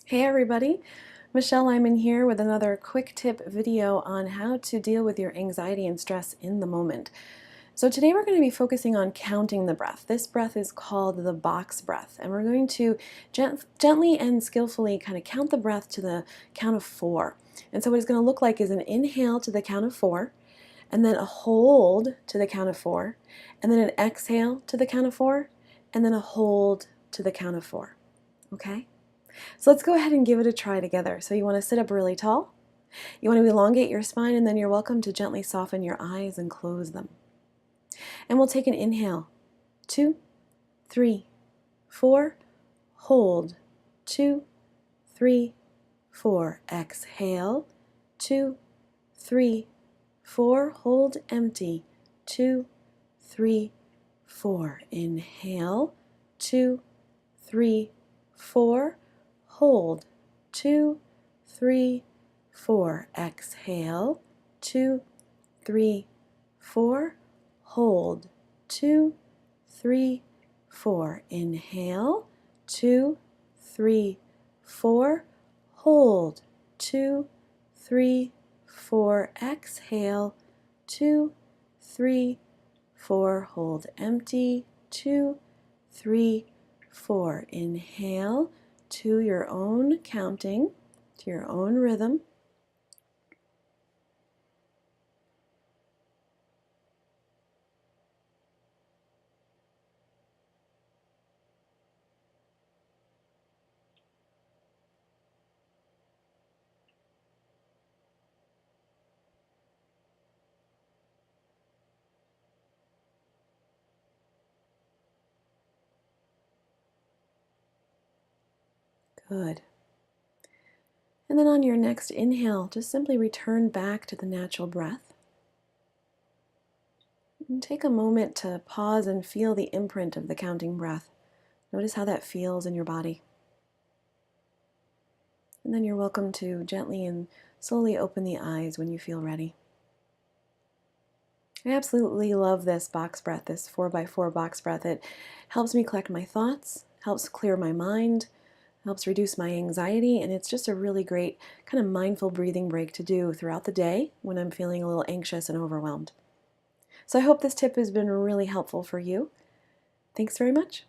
Hey everybody, Michelle Lyman here with another quick tip video on how to deal with your anxiety and stress in the moment. So today we're going to be focusing on counting the breath. This breath is called the box breath, and we're going to gently and skillfully kind of count the breath to the count of 4. And so what it's going to look like is an inhale to the count of 4, and then a hold to the count of 4, and then an exhale to the count of 4, and then a hold to the count of 4. Okay? So let's go ahead and give it a try together. So you want to sit up really tall. You want to elongate your spine, and then you're welcome to gently soften your eyes and close them. And we'll take an inhale. 2, 3, 4. Hold. 2, 3, 4. Exhale. 2, 3, 4. Hold empty. 2, 3, 4. Inhale. 2, 3, 4. Hold. 2, 3, 4. Exhale. 2, 3, 4. Hold. 2, 3, 4. Inhale. 2, 3, 4. Hold. 2, 3, 4. Exhale. 2, 3, 4. Hold empty. 2, 3, 4. Inhale to your own counting, to your own rhythm. Good. And then on your next inhale, just simply return back to the natural breath. And take a moment to pause and feel the imprint of the counting breath. Notice how that feels in your body. And then you're welcome to gently and slowly open the eyes when you feel ready. I absolutely love this box breath, this 4x4 box breath. It helps me collect my thoughts, helps clear my mind, helps reduce my anxiety, and it's just a really great kind of mindful breathing break to do throughout the day when I'm feeling a little anxious and overwhelmed. So I hope this tip has been really helpful for you. Thanks very much.